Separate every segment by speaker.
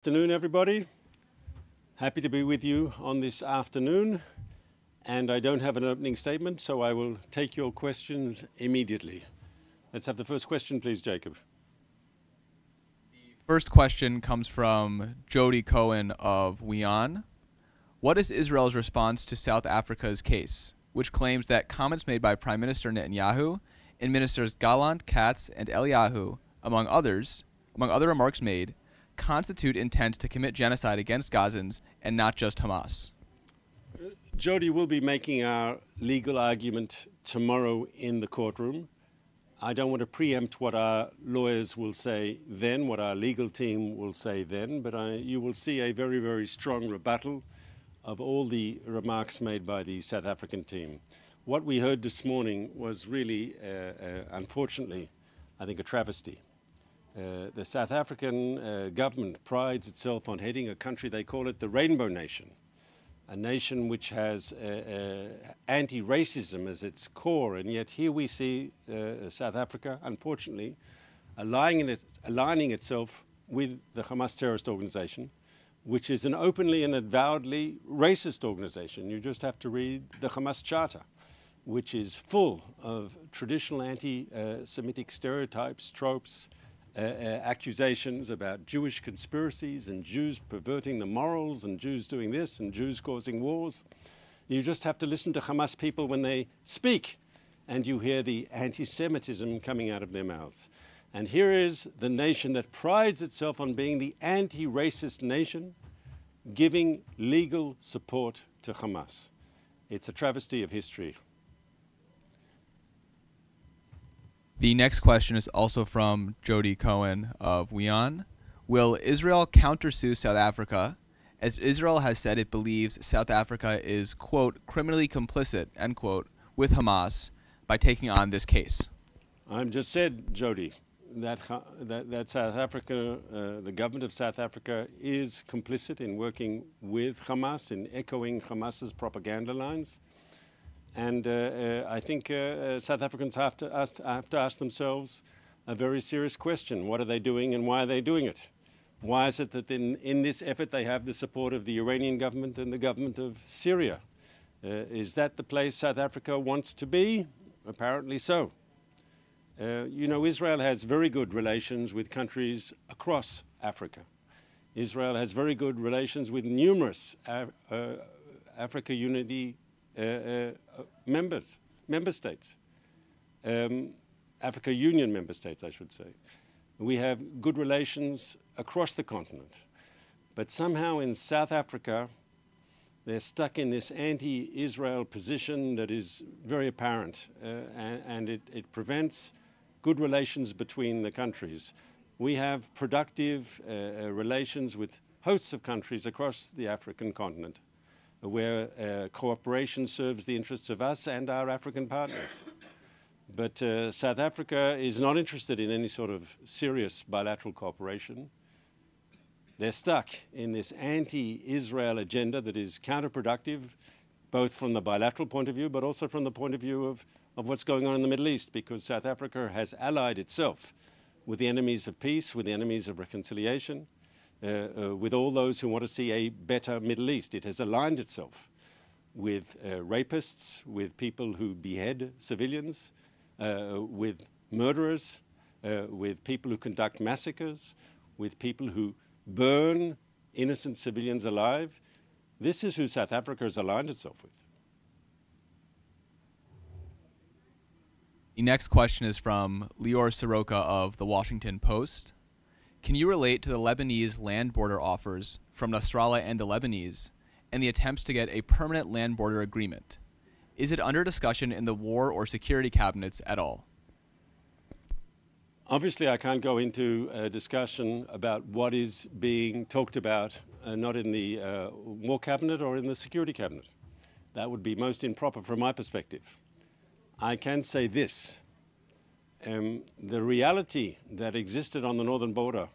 Speaker 1: Afternoon, everybody. Happy to be with you on this afternoon, and I don't have an opening statement, so I will take your questions immediately. Let's have the first question, please, Jacob.
Speaker 2: The first question comes from Jody Cohen of WION. What is Israel's response to South Africa's case, which claims that comments made by Prime Minister Netanyahu and Ministers Gallant, Katz, and Eliyahu, among other remarks made, constitute intent to commit genocide against Gazans and not just Hamas?
Speaker 1: Jody will be making our legal argument tomorrow in the courtroom. I don't want to preempt what our lawyers will say then, what our legal team will say then, but you will see a very, very strong rebuttal of all the remarks made by the South African team. What we heard this morning was really, unfortunately, I think a travesty. The South African government prides itself on heading a country, they call it the Rainbow Nation, a nation which has anti-racism as its core, and yet here we see South Africa, unfortunately, aligning itself with the Hamas terrorist organization, which is an openly and avowedly racist organization. You just have to read the Hamas Charter, which is full of traditional anti-Semitic stereotypes, tropes, accusations about Jewish conspiracies and Jews perverting the morals and Jews doing this and Jews causing wars. You just have to listen to Hamas people when they speak and you hear the anti-Semitism coming out of their mouths. And here is the nation that prides itself on being the anti-racist nation giving legal support to Hamas. It's a travesty of history.
Speaker 2: The next question is also from Jody Cohen of WION. Will Israel countersue South Africa, as Israel has said it believes South Africa is, quote, criminally complicit, end quote, with Hamas by taking on this case?
Speaker 1: I've just said, Jody, that South Africa, the government of South Africa is complicit in working with Hamas, in echoing Hamas's propaganda lines. And I think South Africans have to ask themselves a very serious question. What are they doing and why are they doing it? Why is it that in this effort they have the support of the Iranian government and the government of Syria? Is that the place South Africa wants to be? Apparently so. You know, Israel has very good relations with countries across Africa. Israel has very good relations with numerous Africa Unity member states, Africa Union member states, I should say. We have good relations across the continent. But somehow in South Africa, they're stuck in this anti-Israel position that is very apparent, and it prevents good relations between the countries. We have productive relations with hosts of countries across the African continent, where cooperation serves the interests of us and our African partners. But South Africa is not interested in any sort of serious bilateral cooperation. They're stuck in this anti-Israel agenda that is counterproductive, both from the bilateral point of view, but also from the point of view of what's going on in the Middle East, because South Africa has allied itself with the enemies of peace, with the enemies of reconciliation, with all those who want to see a better Middle East. It has aligned itself with rapists, with people who behead civilians, with murderers, with people who conduct massacres, with people who burn innocent civilians alive. This is who South Africa has aligned itself with.
Speaker 2: The next question is from Lior Soroka of The Washington Post. Can you relate to the Lebanese land border offers from Nasrallah and the Lebanese and the attempts to get a permanent land border agreement? Is it under discussion in the war or security cabinets at all?
Speaker 1: Obviously, I can't go into a discussion about what is being talked about, not in the war cabinet or in the security cabinet. That would be most improper from my perspective. I can say this. The reality that existed on the northern border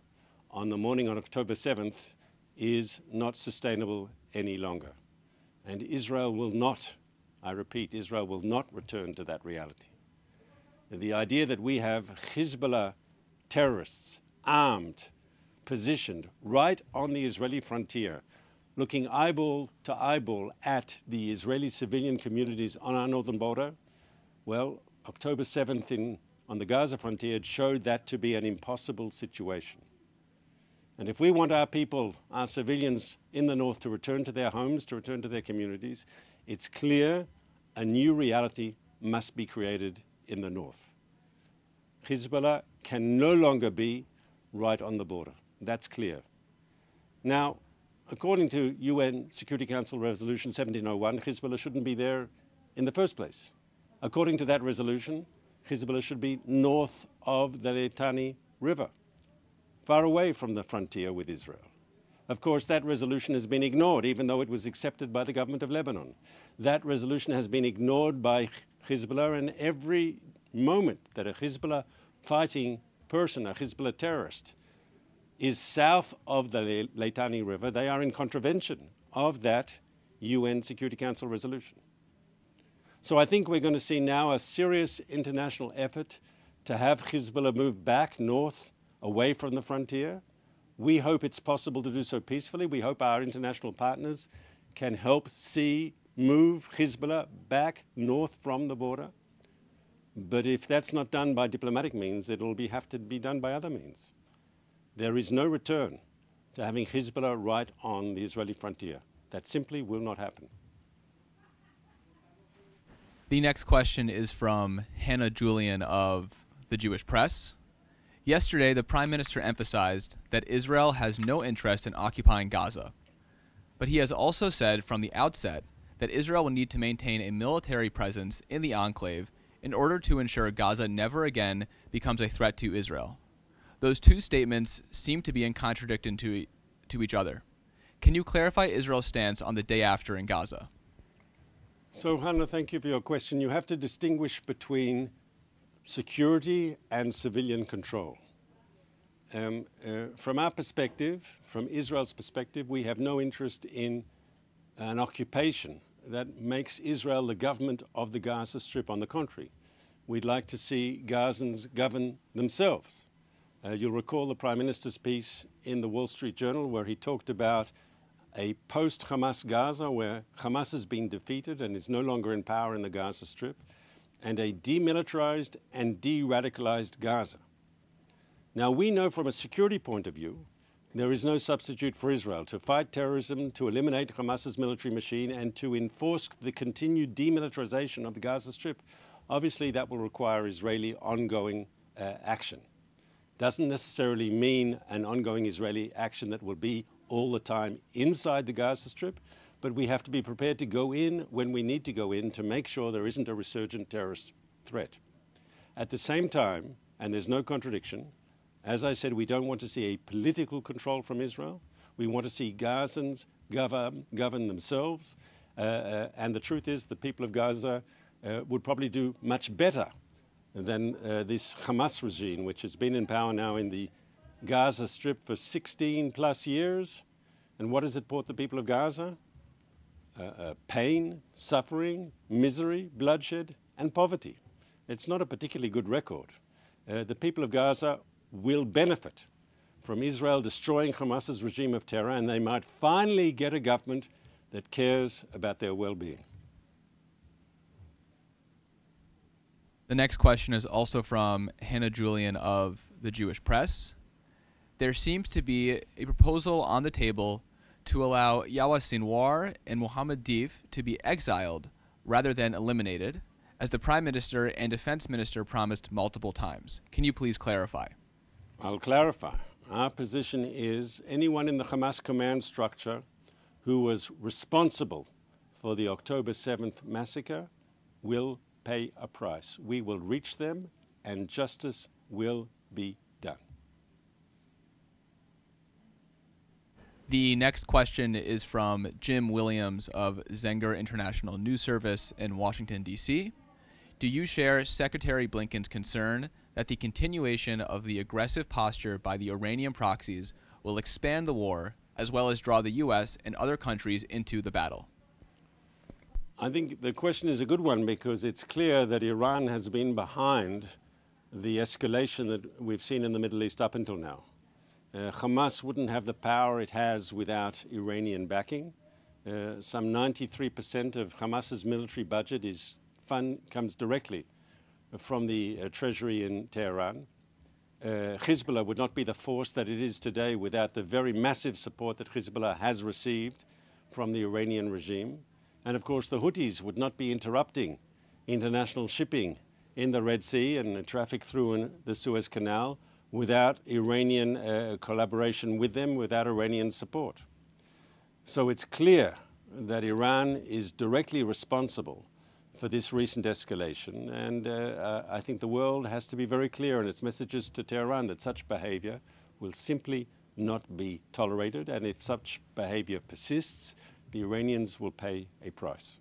Speaker 1: on the morning on October 7th is not sustainable any longer. And Israel will not, I repeat, Israel will not return to that reality. The idea that we have Hezbollah terrorists armed positioned right on the Israeli frontier, looking eyeball to eyeball at the Israeli civilian communities on our northern border, well, October 7th on the Gaza frontier showed that to be an impossible situation. And if we want our people, our civilians in the north to return to their homes, to return to their communities, it's clear a new reality must be created in the north. Hezbollah can no longer be right on the border. That's clear. Now, according to UN Security Council Resolution 1701, Hezbollah shouldn't be there in the first place. According to that resolution, Hezbollah should be north of the Litani River, far away from the frontier with Israel. Of course, that resolution has been ignored, even though it was accepted by the government of Lebanon. That resolution has been ignored by Hezbollah, and every moment that a Hezbollah fighting person, a Hezbollah terrorist, is south of the Litani River, they are in contravention of that UN Security Council resolution. So I think we're going to see now a serious international effort to have Hezbollah move back north, away from the frontier. We hope it's possible to do so peacefully. We hope our international partners can help move Hezbollah back north from the border. But if that's not done by diplomatic means, it'll have to be done by other means. There is no return to having Hezbollah right on the Israeli frontier. That simply will not happen.
Speaker 2: The next question is from Hannah Julian of the Jewish Press. Yesterday, the Prime Minister emphasized that Israel has no interest in occupying Gaza. But he has also said from the outset that Israel will need to maintain a military presence in the enclave in order to ensure Gaza never again becomes a threat to Israel. Those two statements seem to be in contradiction to each other. Can you clarify Israel's stance on the day after in Gaza?
Speaker 1: So, Hannah, thank you for your question. You have to distinguish between security and civilian control. From our perspective, from Israel's perspective, we have no interest in an occupation that makes Israel the government of the Gaza Strip. On the contrary, we'd like to see Gazans govern themselves. You'll recall the Prime Minister's piece in the Wall Street Journal where he talked about a post-Hamas Gaza where Hamas has been defeated and is no longer in power in the Gaza Strip, and a demilitarized and de-radicalized Gaza. Now, we know from a security point of view, there is no substitute for Israel to fight terrorism, to eliminate Hamas's military machine, and to enforce the continued demilitarization of the Gaza Strip. Obviously, that will require Israeli ongoing action. Doesn't necessarily mean an ongoing Israeli action that will be all the time inside the Gaza Strip, but we have to be prepared to go in when we need to go in to make sure there isn't a resurgent terrorist threat. At the same time, and there's no contradiction, as I said, we don't want to see a political control from Israel. We want to see Gazans govern themselves. And the truth is the people of Gaza would probably do much better than this Hamas regime, which has been in power now in the Gaza Strip for 16 plus years. And what has it brought the people of Gaza? Pain, suffering, misery, bloodshed, and poverty. It's not a particularly good record. The people of Gaza will benefit from Israel destroying Hamas's regime of terror, and they might finally get a government that cares about their well-being.
Speaker 2: The next question is also from Hannah Julian of the Jewish Press. There seems to be a proposal on the table to allow Yahya Sinwar and Mohammed Deif to be exiled rather than eliminated, as the Prime Minister and Defense Minister promised multiple times. Can you please clarify?
Speaker 1: I'll clarify. Our position is anyone in the Hamas command structure who was responsible for the October 7th massacre will pay a price. We will reach them and justice will be done.
Speaker 2: The next question is from Jim Williams of Zenger International News Service in Washington, D.C. Do you share Secretary Blinken's concern that the continuation of the aggressive posture by the Iranian proxies will expand the war, as well as draw the U.S. and other countries into the battle?
Speaker 1: I think the question is a good one because it's clear that Iran has been behind the escalation that we've seen in the Middle East up until now. Hamas wouldn't have the power it has without Iranian backing. Some 93% of Hamas's military budget comes directly from the treasury in Tehran. Hezbollah would not be the force that it is today without the very massive support that Hezbollah has received from the Iranian regime. And of course, the Houthis would not be interrupting international shipping in the Red Sea and traffic through the Suez Canal without Iranian collaboration with them, without Iranian support. So it's clear that Iran is directly responsible for this recent escalation, and I think the world has to be very clear in its messages to Tehran that such behavior will simply not be tolerated, and if such behavior persists, the Iranians will pay a price.